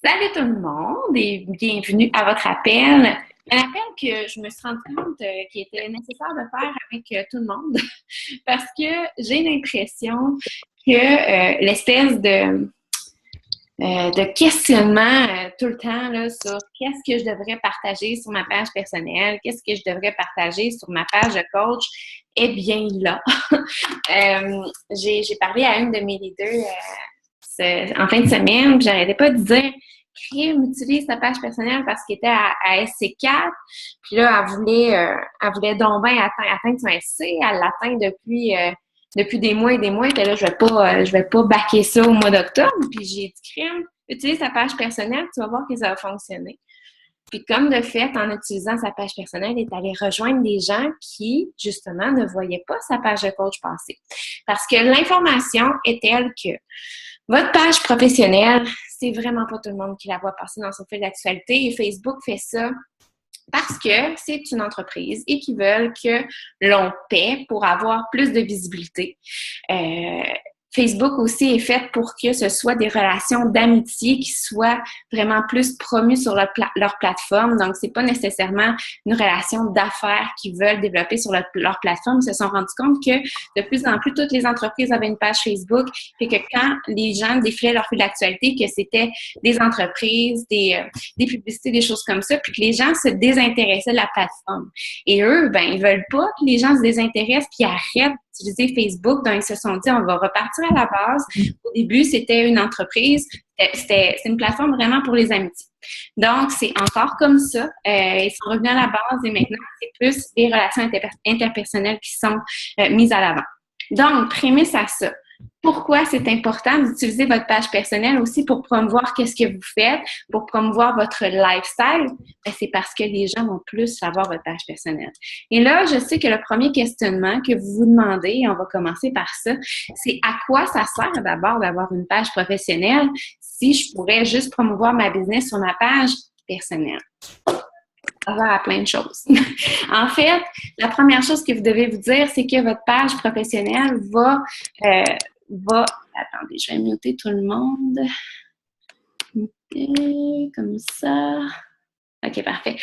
Salut tout le monde et bienvenue à votre appel. Un appel que je me suis rendu compte qu'il était nécessaire de faire avec tout le monde parce que j'ai l'impression que l'espèce de questionnement tout le temps là, sur qu'est-ce que je devrais partager sur ma page personnelle, qu'est-ce que je devrais partager sur ma page de coach, est bien là. J'ai parlé à une de mes leaders en fin de semaine, puis j'arrêtais pas de dire Crime, utilise ta page personnelle parce qu'elle était à SC4. Puis là, elle voulait donc bien atteindre son SC. Elle l'atteint depuis des mois et des mois. Puis là, je vais pas backer ça au mois d'octobre. Puis j'ai dit, Crime, utilise ta page personnelle, tu vas voir que ça va fonctionner. Puis comme de fait, en utilisant sa page personnelle, elle est allée rejoindre des gens qui, justement, ne voyaient pas sa page de coach passer. Parce que l'information est telle que votre page professionnelle, c'est vraiment pas tout le monde qui la voit passer dans son fil d'actualité et Facebook fait ça parce que c'est une entreprise et qu'ils veulent que l'on paie pour avoir plus de visibilité. Facebook aussi est fait pour que ce soit des relations d'amitié qui soient vraiment plus promues sur leur plateforme. Donc, c'est pas nécessairement une relation d'affaires qu'ils veulent développer sur leur plateforme. Ils se sont rendus compte que de plus en plus, toutes les entreprises avaient une page Facebook et que quand les gens défilaient leur fil d'actualité, que c'était des entreprises, des publicités, des choses comme ça, puis que les gens se désintéressaient de la plateforme. Et eux, ben, ils veulent pas que les gens se désintéressent puis arrêtent d'utiliser Facebook. Donc, ils se sont dit, on va repartir à la base. Au début, c'était une entreprise. C'est une plateforme vraiment pour les amitiés. Donc, c'est encore comme ça. Ils sont revenus à la base et maintenant, c'est plus les relations interpersonnelles qui sont mises à l'avant. Donc, prémisse à ça. Pourquoi c'est important d'utiliser votre page personnelle aussi pour promouvoir qu'est-ce que vous faites, pour promouvoir votre lifestyle? Ben, c'est parce que les gens vont plus savoir votre page personnelle. Et là, je sais que le premier questionnement que vous vous demandez, et on va commencer par ça, c'est à quoi ça sert d'abord d'avoir une page professionnelle si je pourrais juste promouvoir ma business sur ma page personnelle? Ça sert à plein de choses. En fait, la première chose que vous devez vous dire, c'est que votre page professionnelle va... Attendez, je vais muter tout le monde. Muter, comme ça. OK, parfait.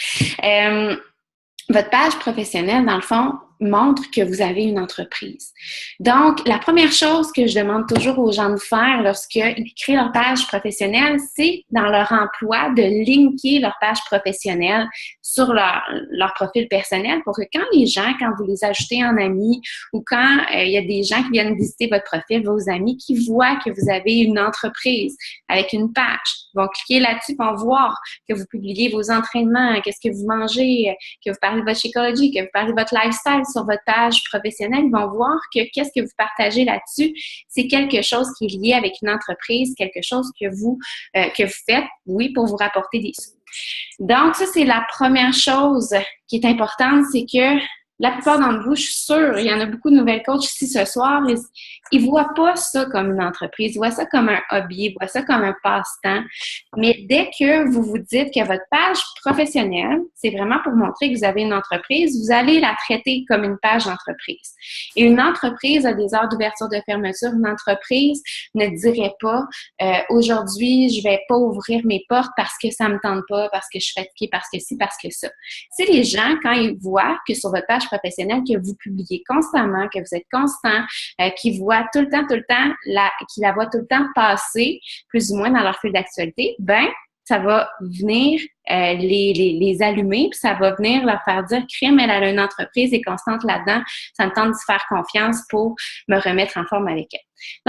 Votre page professionnelle, dans le fond, montre que vous avez une entreprise. Donc, la première chose que je demande toujours aux gens de faire lorsqu'ils créent leur page professionnelle, c'est dans leur emploi de linker leur page professionnelle sur leur profil personnel pour que quand vous les ajoutez en amis ou quand il y a des gens qui viennent visiter votre profil, vos amis, qui voient que vous avez une entreprise avec une page, vont cliquer là-dessus, vont voir que vous publiez vos entraînements, qu'est-ce que vous mangez, que vous parlez de votre Shakeology, que vous parlez de votre lifestyle sur votre page professionnelle, ils vont voir que qu'est-ce que vous partagez là-dessus, c'est quelque chose qui est lié avec une entreprise, quelque chose que vous faites, oui, pour vous rapporter des sous. Donc, ça, c'est la première chose qui est importante, c'est que la plupart d'entre vous, je suis sûre, il y en a beaucoup de nouvelles coachs ici ce soir, ils ne voient pas ça comme une entreprise, ils voient ça comme un hobby, ils voient ça comme un passe-temps. Mais dès que vous vous dites que votre page professionnelle, c'est vraiment pour montrer que vous avez une entreprise, vous allez la traiter comme une page d'entreprise. Et une entreprise a des heures d'ouverture, de fermeture. Une entreprise ne dirait pas aujourd'hui, je ne vais pas ouvrir mes portes parce que ça ne me tente pas, parce que je suis fatiguée, parce que ci, parce que ça. C'est les gens, quand ils voient que sur votre page professionnelle, que vous publiez constamment, que vous êtes constant, qui voient tout le temps, qui la voient tout le temps passer, plus ou moins dans leur fil d'actualité, ben, ça va venir les allumer, puis ça va venir leur faire dire Crime, elle a une entreprise, est constante là-dedans, ça me tente de faire confiance pour me remettre en forme avec elle.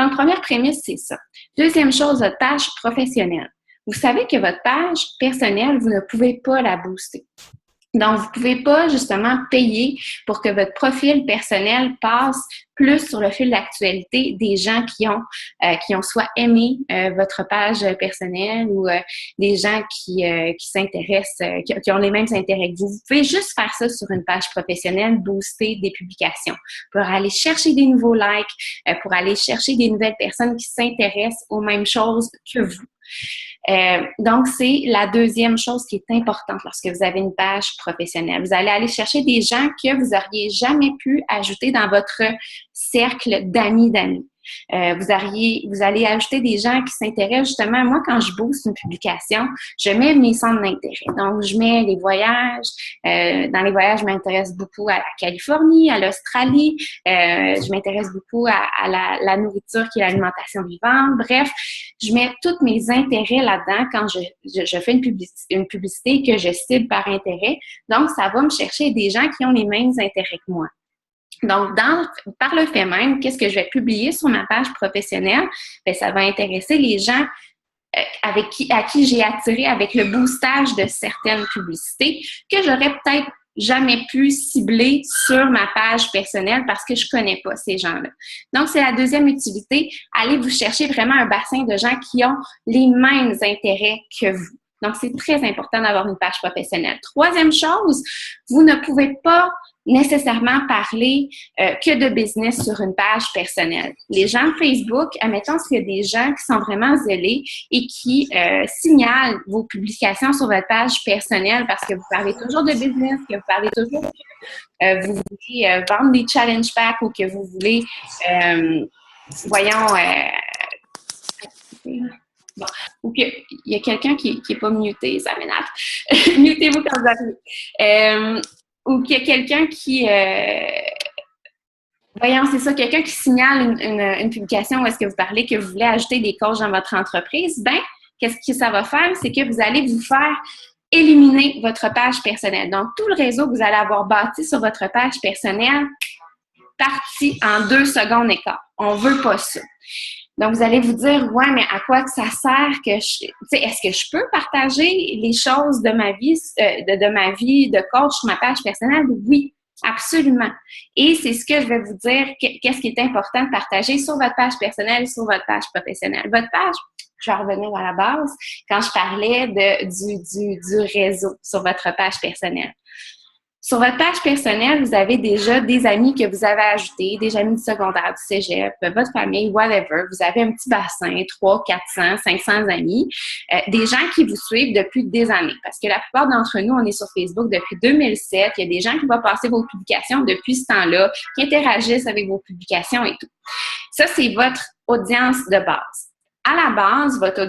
Donc, première prémisse, c'est ça. Deuxième chose, votre page professionnelle. Vous savez que votre page personnelle, vous ne pouvez pas la booster. Donc, vous ne pouvez pas justement payer pour que votre profil personnel passe plus sur le fil d'actualité des gens qui ont soit aimé votre page personnelle ou des gens qui s'intéressent, qui ont les mêmes intérêts que vous. Vous pouvez juste faire ça sur une page professionnelle, booster des publications pour aller chercher des nouveaux likes, pour aller chercher des nouvelles personnes qui s'intéressent aux mêmes choses que vous. Donc, c'est la deuxième chose qui est importante lorsque vous avez une page professionnelle. Vous allez aller chercher des gens que vous n'auriez jamais pu ajouter dans votre cercle d'amis. Vous allez ajouter des gens qui s'intéressent justement. Moi, quand je booste une publication, je mets mes centres d'intérêt. Donc, je mets les voyages. Dans les voyages, je m'intéresse beaucoup à la Californie, à l'Australie. Je m'intéresse beaucoup à la nourriture qui est l'alimentation vivante. Bref, je mets tous mes intérêts là-dedans quand je fais une publicité que je cible par intérêt. Donc, ça va me chercher des gens qui ont les mêmes intérêts que moi. Donc, par le fait même, qu'est-ce que je vais publier sur ma page professionnelle? Bien, ça va intéresser les gens à qui j'ai attiré avec le boostage de certaines publicités que j'aurais peut-être jamais pu cibler sur ma page personnelle parce que je connais pas ces gens-là. Donc, c'est la deuxième utilité. Allez vous chercher vraiment un bassin de gens qui ont les mêmes intérêts que vous. Donc, c'est très important d'avoir une page professionnelle. Troisième chose, vous ne pouvez pas nécessairement parler que de business sur une page personnelle. Les gens de Facebook, admettons qu'il y a des gens qui sont vraiment zélés et qui signalent vos publications sur votre page personnelle parce que vous parlez toujours de business, que vous parlez toujours que vous voulez vendre des challenge packs ou que vous voulez, bon, ou qu'il y a quelqu'un qui est pas muté, ça m'énerve. Mutez-vous quand vous arrivez. Ou qu'il y a quelqu'un qui... c'est ça, quelqu'un qui signale une publication où est-ce que vous parlez que vous voulez ajouter des coachs dans votre entreprise, bien, qu'est-ce que ça va faire? C'est que vous allez vous faire éliminer votre page personnelle. Donc, tout le réseau que vous allez avoir bâti sur votre page personnelle, parti en 2 secondes et quart. On veut pas ça. Donc, vous allez vous dire, ouais, mais à quoi que ça sert est-ce que je peux partager les choses de ma vie, de ma vie de coach sur ma page personnelle? Oui, absolument. Et c'est ce que je vais vous dire, qu'est-ce qui est important de partager sur votre page personnelle et sur votre page professionnelle. Votre page, je vais revenir à la base, quand je parlais du réseau sur votre page personnelle. Sur votre page personnelle, vous avez déjà des amis que vous avez ajoutés, des amis du secondaire, du cégep, votre famille, whatever. Vous avez un petit bassin, 300, 400, 500 amis, des gens qui vous suivent depuis des années. Parce que la plupart d'entre nous, on est sur Facebook depuis 2007. Il y a des gens qui vont passer vos publications depuis ce temps-là, qui interagissent avec vos publications et tout. Ça, c'est votre audience de base. À la base, votre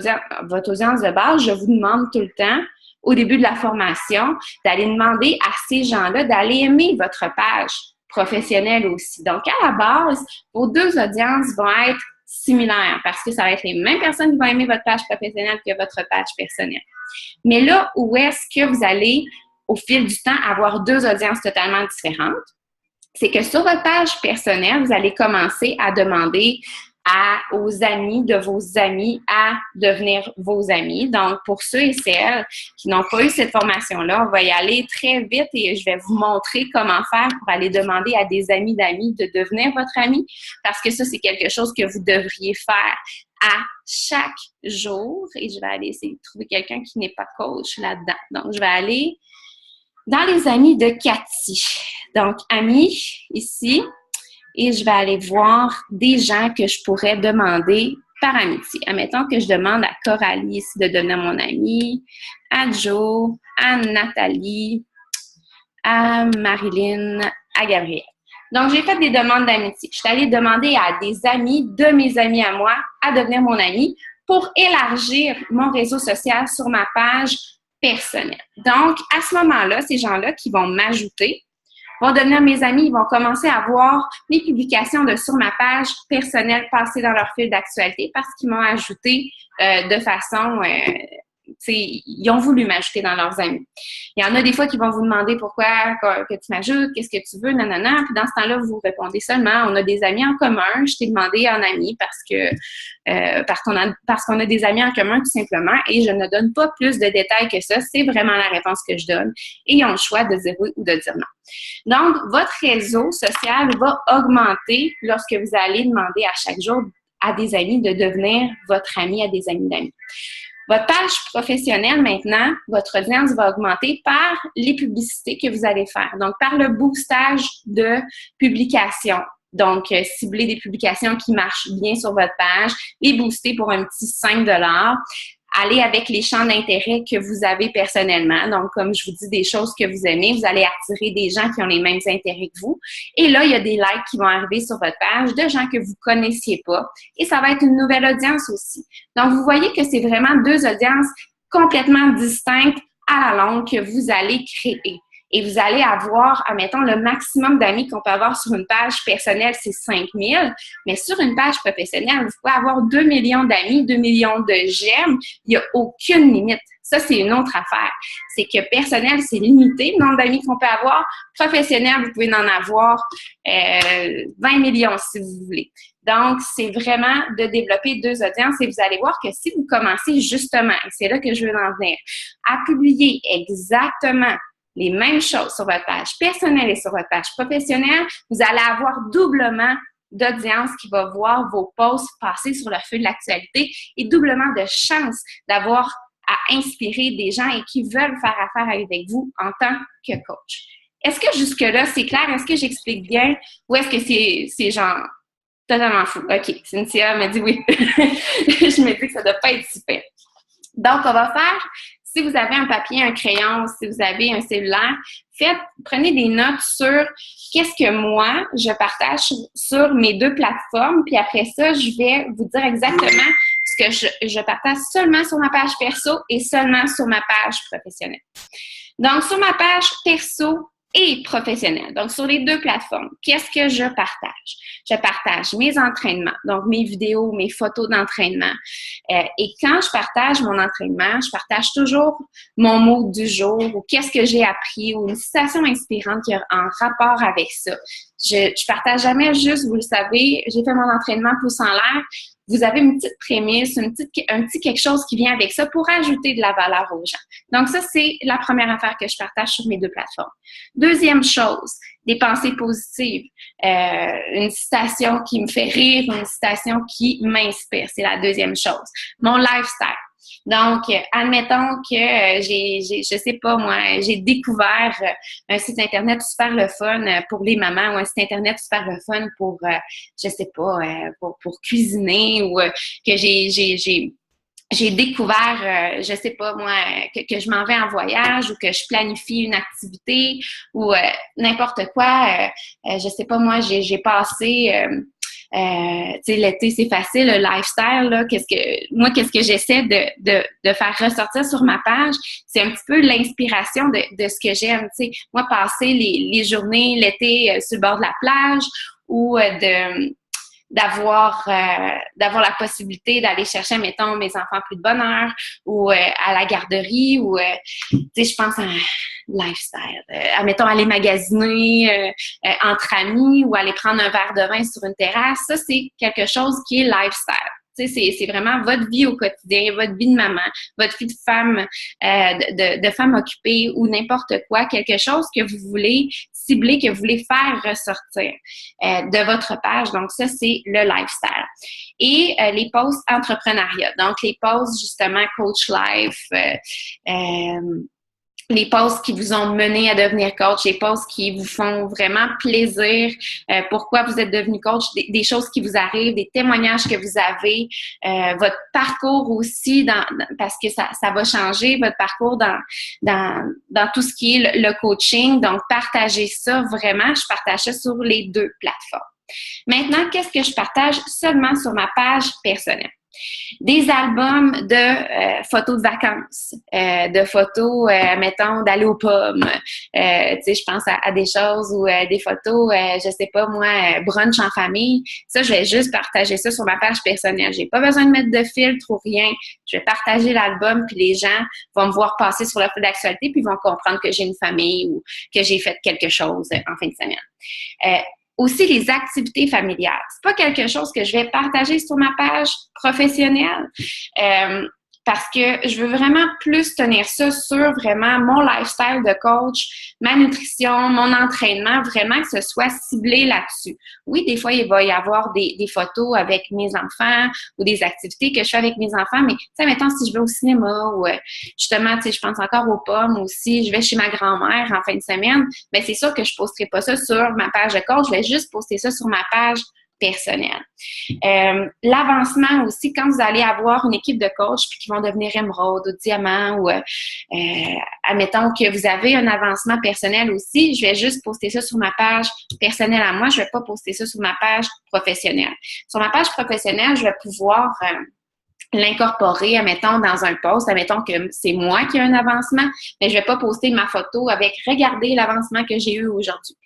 audience de base, je vous demande tout le temps, au début de la formation, d'aller demander à ces gens-là d'aller aimer votre page professionnelle aussi. Donc, à la base, vos 2 audiences vont être similaires parce que ça va être les mêmes personnes qui vont aimer votre page professionnelle que votre page personnelle. Mais là où est-ce que vous allez, au fil du temps, avoir 2 audiences totalement différentes, c'est que sur votre page personnelle, vous allez commencer à demander aux amis de vos amis à devenir vos amis. Donc, pour ceux et celles qui n'ont pas eu cette formation-là, on va y aller très vite et je vais vous montrer comment faire pour aller demander à des amis d'amis de devenir votre ami parce que ça, c'est quelque chose que vous devriez faire à chaque jour. Et je vais aller essayer de trouver quelqu'un qui n'est pas coach là-dedans. Donc, je vais aller dans les amis de Cathy. Donc, amis, ici. Et je vais aller voir des gens que je pourrais demander par amitié. Admettons que je demande à Coralie ici de devenir mon amie, à Joe, à Nathalie, à Marilyn, à Gabrielle. Donc, j'ai fait des demandes d'amitié. Je suis allée demander à des amis de mes amis à moi à devenir mon amie pour élargir mon réseau social sur ma page personnelle. Donc, à ce moment-là, ces gens-là qui vont m'ajouter vont devenir mes amis, ils vont commencer à voir mes publications sur ma page personnelle passer dans leur fil d'actualité parce qu'ils m'ont ajouté de façon... ils ont voulu m'ajouter dans leurs amis. Il y en a des fois qui vont vous demander pourquoi que tu m'ajoutes, qu'est-ce que tu veux, nanana. Puis dans ce temps-là, vous répondez seulement, on a des amis en commun. Je t'ai demandé en ami parce qu'on a des amis en commun tout simplement et je ne donne pas plus de détails que ça. C'est vraiment la réponse que je donne et ils ont le choix de dire oui ou de dire non. Donc, votre réseau social va augmenter lorsque vous allez demander à chaque jour à des amis de devenir votre ami à des amis d'amis. Votre page professionnelle, maintenant, votre audience va augmenter par les publicités que vous allez faire. Donc, par le boostage de publications. Donc, cibler des publications qui marchent bien sur votre page, les booster pour un petit 5 $. aller avec les champs d'intérêt que vous avez personnellement. Donc, comme je vous dis, des choses que vous aimez, vous allez attirer des gens qui ont les mêmes intérêts que vous. Et là, il y a des likes qui vont arriver sur votre page de gens que vous connaissiez pas. Et ça va être une nouvelle audience aussi. Donc, vous voyez que c'est vraiment deux audiences complètement distinctes à la longue que vous allez créer. Et vous allez avoir, admettons, le maximum d'amis qu'on peut avoir sur une page personnelle, c'est 5000. Mais sur une page professionnelle, vous pouvez avoir 2 millions d'amis, 2 millions de j'aime. Il n'y a aucune limite. Ça, c'est une autre affaire. C'est que personnel, c'est limité, le nombre d'amis qu'on peut avoir. Professionnel, vous pouvez en avoir 20 millions si vous voulez. Donc, c'est vraiment de développer deux audiences et vous allez voir que si vous commencez justement, et c'est là que je veux en venir, à publier exactement les mêmes choses sur votre page personnelle et sur votre page professionnelle, vous allez avoir doublement d'audience qui va voir vos posts passer sur le feu de l'actualité et doublement de chances d'avoir à inspirer des gens et qui veulent faire affaire avec vous en tant que coach. Est-ce que jusque-là, c'est clair? Est-ce que j'explique bien? Ou est-ce que c'est genre totalement fou? OK, Cynthia m'a dit oui. Je me dis que ça ne doit pas être super. Donc, on va faire, si vous avez un papier, un crayon, si vous avez un cellulaire, prenez des notes sur qu'est-ce que moi, je partage sur mes deux plateformes. Puis après ça, je vais vous dire exactement ce que je partage seulement sur ma page perso et seulement sur ma page professionnelle. Donc, sur ma page perso et professionnelle, donc sur les deux plateformes, qu'est-ce que je partage? Je partage mes entraînements, donc mes vidéos, mes photos d'entraînement. Et quand je partage mon entraînement, je partage toujours mon mot du jour ou qu'est-ce que j'ai appris ou une citation inspirante qui a en rapport avec ça. Je partage jamais juste, vous le savez, j'ai fait mon entraînement pouce en l'air. Vous avez une petite prémisse, un petit quelque chose qui vient avec ça pour ajouter de la valeur aux gens. Donc ça, c'est la première affaire que je partage sur mes deux plateformes. Deuxième chose, des pensées positives. Une citation qui me fait rire, une citation qui m'inspire. C'est la deuxième chose. Mon lifestyle. Donc, admettons que je sais pas moi, j'ai découvert un site internet super le fun pour les mamans ou un site internet super le fun pour, je sais pas, pour cuisiner ou que j'ai découvert, je sais pas moi, que je m'en vais en voyage ou que je planifie une activité ou n'importe quoi. Je sais pas moi, j'ai passé tu sais, l'été, c'est facile, le lifestyle, là, qu'est-ce que j'essaie de faire ressortir sur ma page, c'est un petit peu l'inspiration de ce que j'aime, tu sais. Moi, passer les journées, l'été, sur le bord de la plage ou d'avoir la possibilité d'aller chercher, mettons, mes enfants plus de bonne heure ou à la garderie ou, tu sais, je pense à un lifestyle. Admettons, aller magasiner entre amis ou aller prendre un verre de vin sur une terrasse. Ça, c'est quelque chose qui est lifestyle. Tu sais, c'est vraiment votre vie au quotidien, votre vie de maman, votre vie de femme, de femme occupée ou n'importe quoi, quelque chose que vous voulez cibler, que vous voulez faire ressortir de votre page. Donc, ça, c'est le lifestyle. Et les posts entrepreneuriat. Donc, les posts, justement, coach life, les posts qui vous ont mené à devenir coach, les posts qui vous font vraiment plaisir, pourquoi vous êtes devenu coach, des choses qui vous arrivent, des témoignages que vous avez, votre parcours aussi, parce que ça va changer, votre parcours dans tout ce qui est le coaching. Donc, partagez ça vraiment. Je partage ça sur les deux plateformes. Maintenant, qu'est-ce que je partage seulement sur ma page personnelle? Des albums de photos de vacances, de photos, mettons, d'aller aux pommes. Tu sais, je pense à des choses ou des photos, je sais pas moi, brunch en famille. Ça, je vais juste partager ça sur ma page personnelle. J'ai pas besoin de mettre de filtre ou rien. Je vais partager l'album, puis les gens vont me voir passer sur le fil d'actualité, puis vont comprendre que j'ai une famille ou que j'ai fait quelque chose en fin de semaine. Aussi, les activités familiales. C'est pas quelque chose que je vais partager sur ma page professionnelle parce que je veux vraiment plus tenir ça sur vraiment mon lifestyle de coach, ma nutrition, mon entraînement, vraiment que ce soit ciblé là-dessus. Oui, des fois, il va y avoir des photos avec mes enfants ou des activités que je fais avec mes enfants, mais tu sais, mettons, si je vais au cinéma ou justement, tu sais, je pense encore aux pommes aussi, je vais chez ma grand-mère en fin de semaine, bien, c'est sûr que je ne posterai pas ça sur ma page de coach, je vais juste poster ça sur ma page personnel. L'avancement aussi, quand vous allez avoir une équipe de coach puis qui vont devenir émeraude ou diamant ou admettons que vous avez un avancement personnel aussi, je vais juste poster ça sur ma page personnelle à moi, je vais pas poster ça sur ma page professionnelle. Sur ma page professionnelle, je vais pouvoir l'incorporer, admettons, dans un post, admettons que c'est moi qui ai un avancement, mais je vais pas poster ma photo avec « Regardez l'avancement que j'ai eu aujourd'hui ».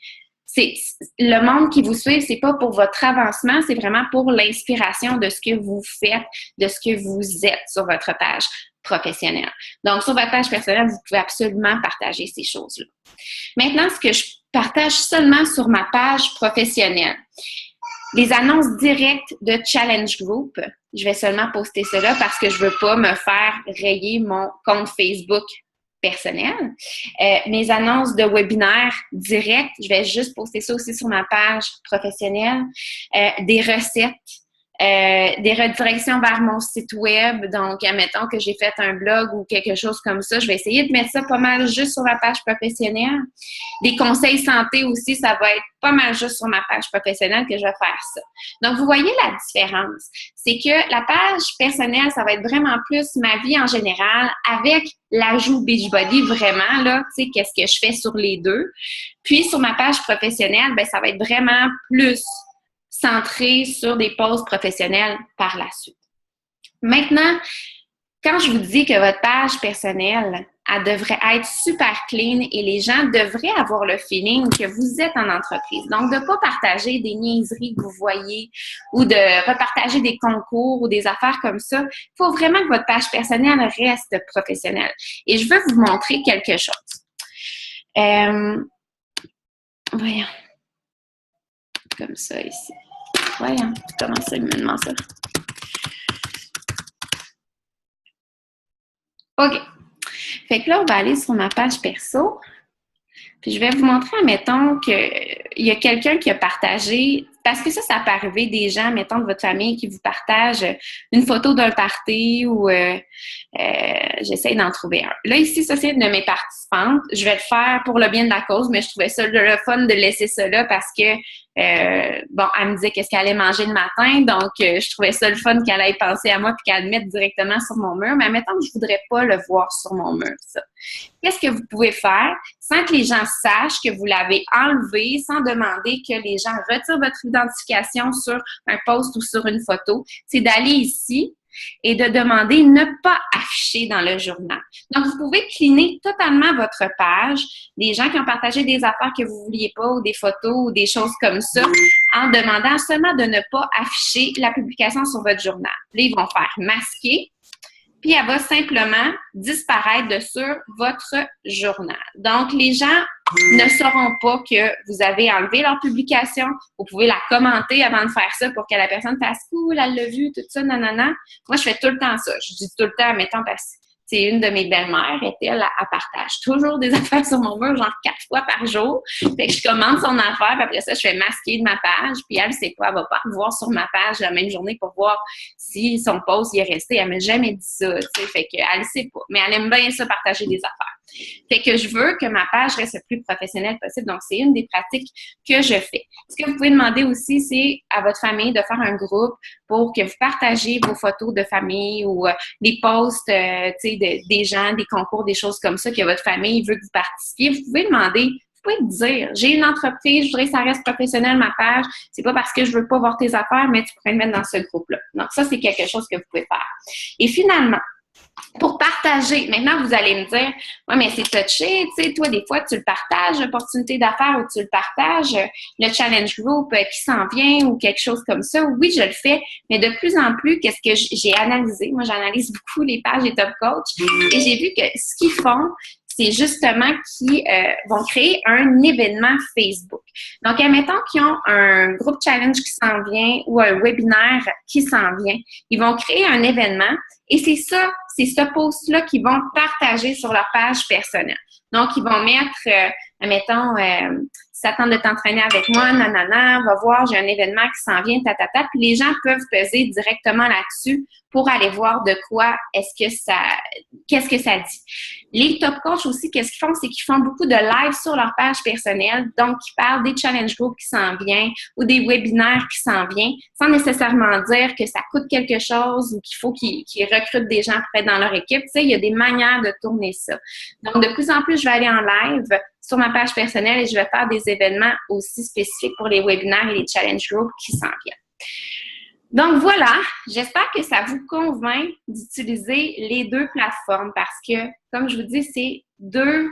C'est le monde qui vous suit, c'est pas pour votre avancement, c'est vraiment pour l'inspiration de ce que vous faites, de ce que vous êtes sur votre page professionnelle. Donc, sur votre page personnelle, vous pouvez absolument partager ces choses-là. Maintenant, ce que je partage seulement sur ma page professionnelle, les annonces directes de Challenge Group, je vais seulement poster cela parce que je veux pas me faire rayer mon compte Facebook personnel. Mes annonces de webinaires directs, je vais juste poster ça aussi sur ma page professionnelle. Des recettes, des redirections vers mon site web. Donc, admettons que j'ai fait un blog ou quelque chose comme ça, je vais essayer de mettre ça pas mal juste sur ma page professionnelle. Des conseils santé aussi, ça va être pas mal juste sur ma page professionnelle que je vais faire ça. Donc, vous voyez la différence. C'est que la page personnelle, ça va être vraiment plus ma vie en général avec l'ajout Beachbody, vraiment, là, tu sais, qu'est-ce que je fais sur les deux. Puis, sur ma page professionnelle, ben ça va être vraiment plus centré sur des posts professionnels par la suite. Maintenant, quand je vous dis que votre page personnelle, elle devrait être super clean et les gens devraient avoir le feeling que vous êtes en entreprise. Donc, de ne pas partager des niaiseries que vous voyez ou de repartager des concours ou des affaires comme ça. Il faut vraiment que votre page personnelle reste professionnelle. Et je veux vous montrer quelque chose. Voyons. Comme ça ici. Voyons, comment ça, il me demande ça. OK. Fait que là, on va aller sur ma page perso. Puis je vais vous montrer, admettons, qu'il y a quelqu'un qui a partagé, parce que ça peut arriver des gens, mettons, de votre famille qui vous partagent une photo d'un party ou j'essaie d'en trouver un. Là, ici, ça, c'est une de mes participantes. Je vais le faire pour le bien de la cause, mais je trouvais ça le fun de laisser ça là parce que, bon, elle me disait qu'est-ce qu'elle allait manger le matin, donc je trouvais ça le fun qu'elle aille penser à moi puis qu'elle le mette directement sur mon mur. Mais admettons que je voudrais pas le voir sur mon mur, ça. Qu'est-ce que vous pouvez faire sans que les gens sachent que vous l'avez enlevé, sans demander que les gens retirent votre identification sur un post ou sur une photo? C'est d'aller ici et de demander ne pas afficher dans le journal. Donc, vous pouvez cleaner totalement votre page, des gens qui ont partagé des affaires que vous ne vouliez pas ou des photos ou des choses comme ça, en demandant seulement de ne pas afficher la publication sur votre journal. Là, ils vont faire masquer. Puis, elle va simplement disparaître de sur votre journal. Donc, les gens ne sauront pas que vous avez enlevé leur publication. Vous pouvez la commenter avant de faire ça pour que la personne fasse « Cool, elle l'a vu, tout ça, nanana ». Moi, je fais tout le temps ça. Je dis tout le temps, mettons, parce que c'est une de mes belles-mères, elle partage toujours des affaires sur mon mur, genre 4 fois par jour. Fait que je commande son affaire, puis après ça, je fais masquer de ma page, puis elle, c'est quoi? Elle va pas voir sur ma page la même journée pour voir si son post y est resté. Elle m'a jamais dit ça, tu sais. Fait qu'elle sait pas. Mais elle aime bien ça, partager des affaires. Fait que je veux que ma page reste le plus professionnelle possible. Donc, c'est une des pratiques que je fais. Ce que vous pouvez demander aussi, c'est à votre famille de faire un groupe pour que vous partagez vos photos de famille ou des posts, tu sais, des gens, des concours, des choses comme ça que votre famille veut que vous participiez. Vous pouvez demander, vous pouvez dire, j'ai une entreprise, je voudrais que ça reste professionnel, ma page. C'est pas parce que je veux pas voir tes affaires, mais tu pourrais me mettre dans ce groupe-là. Donc, ça, c'est quelque chose que vous pouvez faire. Et finalement, pour partager, maintenant, vous allez me dire, ouais, mais c'est touché, tu sais, toi, des fois, tu le partages, l'opportunité d'affaires ou tu le partages, le challenge group qui s'en vient ou quelque chose comme ça. Oui, je le fais, mais de plus en plus, qu'est-ce que j'ai analysé? Moi, j'analyse beaucoup les pages des top coachs et j'ai vu que ce qu'ils font, c'est justement qu'ils vont créer un événement Facebook. Donc, admettons qu'ils ont un groupe challenge qui s'en vient ou un webinaire qui s'en vient. Ils vont créer un événement et c'est ce post-là qu'ils vont partager sur leur page personnelle. Donc, ils vont mettre, admettons, si ça tente de t'entraîner avec moi, nanana, va voir, j'ai un événement qui s'en vient, tatata. Puis les gens peuvent peser directement là-dessus pour aller voir de quoi qu'est-ce que ça dit. Les top coachs aussi, qu'est-ce qu'ils font? C'est qu'ils font beaucoup de live sur leur page personnelle. Donc, ils parlent des challenge groups qui s'en viennent ou des webinaires qui s'en viennent, sans nécessairement dire que ça coûte quelque chose ou qu'il faut qu'ils recrutent des gens pour être dans leur équipe. Tu sais, il y a des manières de tourner ça. Donc, de plus en plus, je vais aller en live sur ma page personnelle et je vais faire des événements aussi spécifiques pour les webinaires et les challenge groups qui s'en viennent. Donc voilà, j'espère que ça vous convainc d'utiliser les deux plateformes parce que, comme je vous dis, c'est deux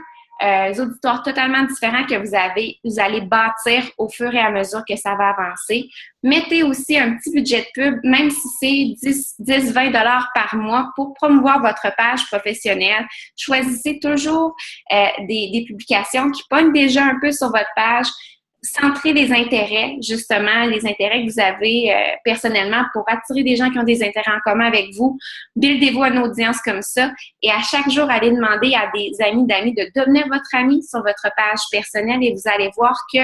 auditoires totalement différents que vous allez bâtir au fur et à mesure que ça va avancer. Mettez aussi un petit budget de pub, même si c'est 10-20 $ par mois pour promouvoir votre page professionnelle. Choisissez toujours des publications qui pognent déjà un peu sur votre page. Centrez les intérêts, justement, les intérêts que vous avez personnellement pour attirer des gens qui ont des intérêts en commun avec vous. Buildez-vous une audience comme ça et à chaque jour, allez demander à des amis d'amis de devenir votre ami sur votre page personnelle et vous allez voir que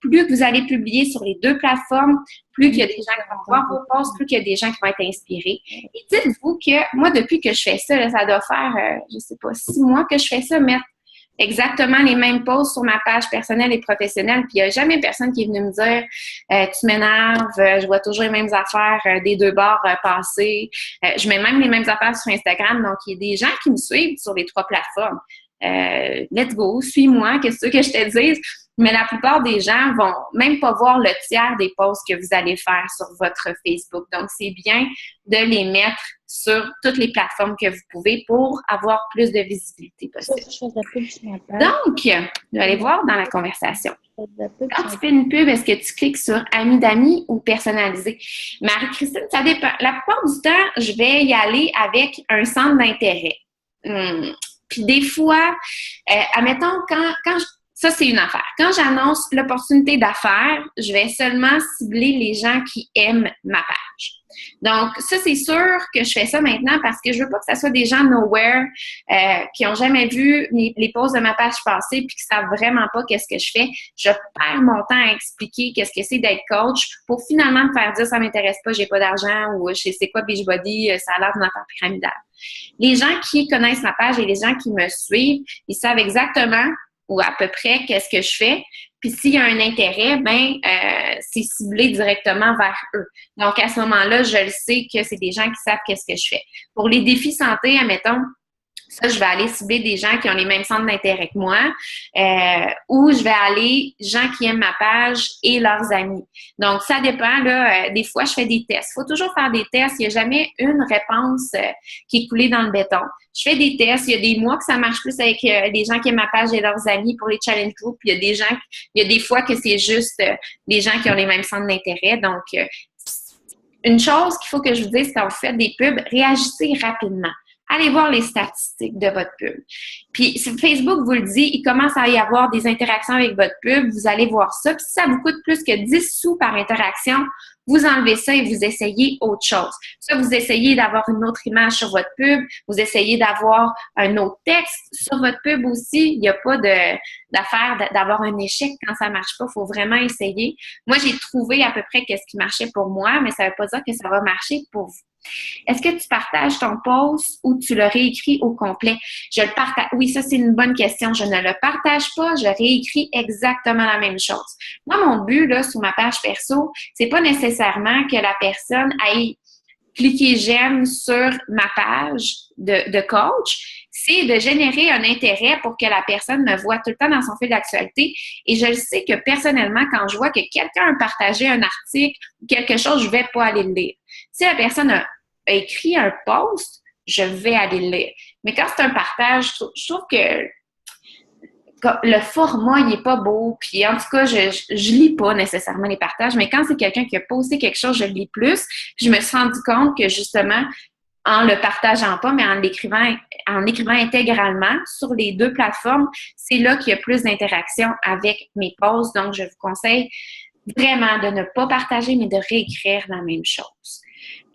plus que vous allez publier sur les deux plateformes, plus qu'il y a des gens qui vont voir vos posts, plus qu'il y a des gens qui vont être inspirés. Et dites-vous que moi, depuis que je fais ça, là, ça doit faire, je sais pas, 6 mois que je fais ça, mettre exactement les mêmes posts sur ma page personnelle et professionnelle. Puis il n'y a jamais personne qui est venu me dire tu m'énerves, je vois toujours les mêmes affaires des deux bords passer. Je mets même les mêmes affaires sur Instagram. Donc, il y a des gens qui me suivent sur les 3 plateformes. Let's go, suis-moi, qu'est-ce que je te dise? Mais la plupart des gens vont même pas voir le tiers des posts que vous allez faire sur votre Facebook. Donc, c'est bien de les mettre sur toutes les plateformes que vous pouvez pour avoir plus de visibilité possible. Donc, vous allez voir dans la conversation. Quand tu fais une pub, est-ce que tu cliques sur Amis d'amis ou personnalisé? Marie-Christine, ça dépend. La plupart du temps, je vais y aller avec un centre d'intérêt. Puis des fois, admettons, ça, c'est une affaire. Quand j'annonce l'opportunité d'affaires, je vais seulement cibler les gens qui aiment ma page. Donc, ça, c'est sûr que je fais ça maintenant parce que je veux pas que ça soit des gens nowhere qui ont jamais vu les posts de ma page passée puis qui savent vraiment pas qu'est-ce que je fais. Je perds mon temps à expliquer qu'est-ce que c'est d'être coach pour finalement me faire dire ça m'intéresse pas, j'ai pas d'argent ou je sais quoi Beachbody, ça a l'air d'une affaire pyramidale. Les gens qui connaissent ma page et les gens qui me suivent, ils savent exactement ou à peu près qu'est-ce que je fais. Puis s'il y a un intérêt, c'est ciblé directement vers eux. Donc, à ce moment-là, je le sais que c'est des gens qui savent qu'est-ce que je fais. Pour les défis santé, admettons, ça, je vais aller cibler des gens qui ont les mêmes centres d'intérêt que moi ou je vais aller gens qui aiment ma page et leurs amis. Donc, ça dépend. Là, des fois, je fais des tests. Il faut toujours faire des tests. Il n'y a jamais une réponse qui est coulée dans le béton. Je fais des tests. Il y a des mois que ça marche plus avec des gens qui aiment ma page et leurs amis pour les challenge groups. Il y a des fois que c'est juste des gens qui ont les mêmes centres d'intérêt. Donc, une chose qu'il faut que je vous dise quand vous faites des pubs, réagissez rapidement. Allez voir les statistiques de votre pub. Puis, si Facebook vous le dit, il commence à y avoir des interactions avec votre pub, vous allez voir ça. Puis, si ça vous coûte plus que 10 sous par interaction, vous enlevez ça et vous essayez autre chose. Ça, vous essayez d'avoir une autre image sur votre pub, vous essayez d'avoir un autre texte sur votre pub aussi. Il n'y a pas d'affaire d'avoir un échec quand ça ne marche pas. Il faut vraiment essayer. Moi, j'ai trouvé à peu près ce qui marchait pour moi, mais ça ne veut pas dire que ça va marcher pour vous. Est-ce que tu partages ton post ou tu le réécris au complet? Je le partage. Oui, ça, c'est une bonne question. Je ne le partage pas, je réécris exactement la même chose. Moi, mon but, là, sur ma page perso, c'est pas nécessairement que la personne aille cliquer j'aime sur ma page de coach, c'est de générer un intérêt pour que la personne me voit tout le temps dans son fil d'actualité. Et je le sais que personnellement, quand je vois que quelqu'un a partagé un article ou quelque chose, je vais pas aller le lire. Si la personne a écrit un post, je vais aller le lire. Mais quand c'est un partage, je trouve que le format, il est pas beau. Puis en tout cas, je lis pas nécessairement les partages, mais quand c'est quelqu'un qui a posté quelque chose, je le lis plus. Puis je me suis rendu compte que justement, en le partageant pas, mais en l'écrivant intégralement sur les deux plateformes, c'est là qu'il y a plus d'interaction avec mes posts. Donc, je vous conseille vraiment de ne pas partager, mais de réécrire la même chose.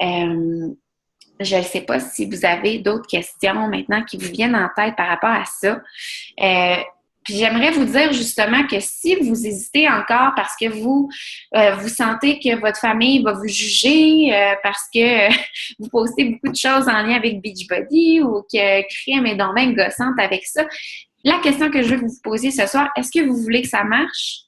Je ne sais pas si vous avez d'autres questions maintenant qui vous viennent en tête par rapport à ça. Puis j'aimerais vous dire justement que si vous hésitez encore parce que vous sentez que votre famille va vous juger parce que vous postez beaucoup de choses en lien avec Beachbody ou que crème est donc bien gossante avec ça, la question que je veux vous poser ce soir, est-ce que vous voulez que ça marche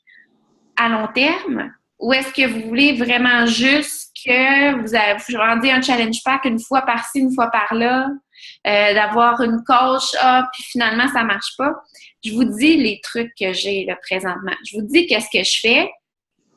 à long terme ou est-ce que vous voulez vraiment juste que vous rendez un challenge pack une fois par-ci, une fois par-là, d'avoir une coach, puis finalement ça marche pas? Je vous dis les trucs que j'ai là présentement. Je vous dis qu'est-ce que je fais.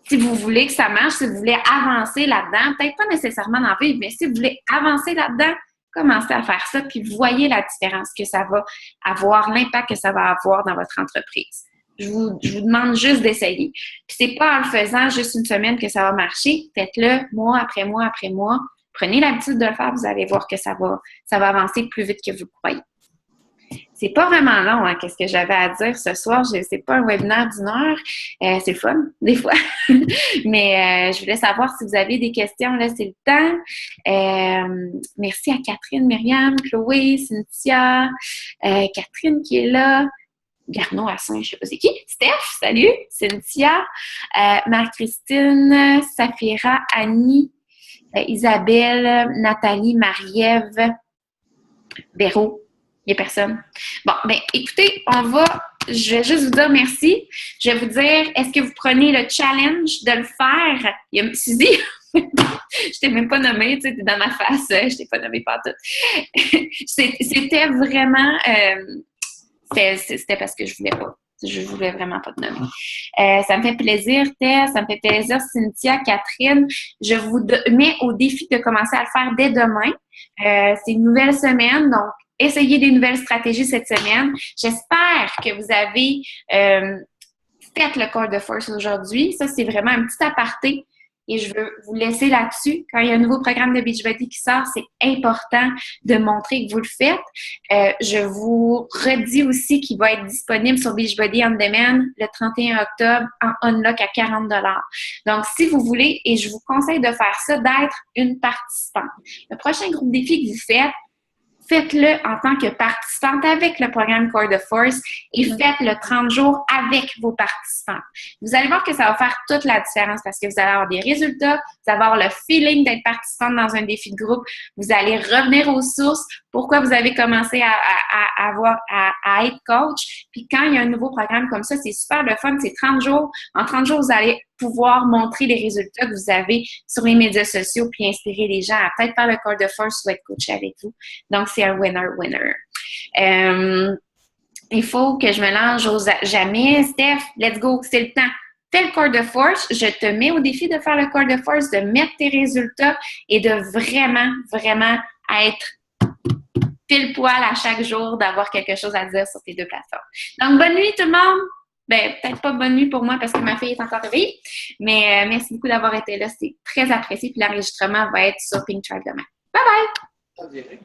Si vous voulez que ça marche, si vous voulez avancer là-dedans, peut-être pas nécessairement d'en vivre, mais si vous voulez avancer là-dedans, commencez à faire ça, puis voyez la différence que ça va avoir, l'impact que ça va avoir dans votre entreprise. Je vous demande juste d'essayer. Puis c'est pas en le faisant juste une semaine que ça va marcher. Faites-le mois après mois après mois. Prenez l'habitude de le faire, vous allez voir que ça va avancer plus vite que vous croyez. C'est pas vraiment long, hein, qu'est-ce que j'avais à dire ce soir. C'est pas un webinaire d'une heure. C'est fun, des fois. Mais je voulais savoir si vous avez des questions. Là, c'est le temps. Merci à Catherine, Myriam, Chloé, Cynthia, Catherine qui est là. Garneau à Saint, je sais pas c'est qui. Steph, salut. Cynthia, Marie-Christine, Safira, Annie, Isabelle, Nathalie, Marie-Ève, Véro. Il n'y a personne. Bon, ben écoutez, je vais juste vous dire merci. Je vais vous dire, est-ce que vous prenez le challenge de le faire? Il y a Suzy, je t'ai même pas nommée, tu sais, t'es dans ma face, je t'ai pas nommée partout. C'était vraiment, c'était parce que je voulais pas. Je voulais vraiment pas te nommer. Ça me fait plaisir, Tess, ça me fait plaisir, Cynthia, Catherine. Je vous mets au défi de commencer à le faire dès demain. C'est une nouvelle semaine, donc essayez des nouvelles stratégies cette semaine. J'espère que vous avez fait le Core de Force aujourd'hui. Ça, c'est vraiment un petit aparté. Et je veux vous laisser là-dessus. Quand il y a un nouveau programme de Beachbody qui sort, c'est important de montrer que vous le faites. Je vous redis aussi qu'il va être disponible sur Beachbody On Demand le 31 octobre en unlock à 40 $. Donc, si vous voulez, et je vous conseille de faire ça, d'être une participante. Le prochain groupe défi que vous faites-le en tant que participante avec le programme Core de Force et faites-le 30 jours avec vos participants. Vous allez voir que ça va faire toute la différence parce que vous allez avoir des résultats, vous allez avoir le feeling d'être participante dans un défi de groupe, vous allez revenir aux sources, pourquoi vous avez commencé à être coach. Puis quand il y a un nouveau programme comme ça, c'est super le fun, c'est 30 jours. En 30 jours, vous allez pouvoir montrer les résultats que vous avez sur les médias sociaux puis inspirer les gens à peut-être faire le Core de Force ou être coaché avec vous. Donc, c'est un winner-winner. Il faut que je me lance jamais. Steph, let's go, c'est le temps. Fais le Core de Force. Je te mets au défi de faire le Core de Force, de mettre tes résultats et de vraiment, vraiment être pile poil à chaque jour, d'avoir quelque chose à dire sur tes deux plateformes. Donc, bonne nuit tout le monde! Ben, peut-être pas bonne nuit pour moi parce que ma fille est encore réveillée, mais merci beaucoup d'avoir été là. C'est très apprécié. Puis l'enregistrement va être sur Pink Tribe demain. Bye bye!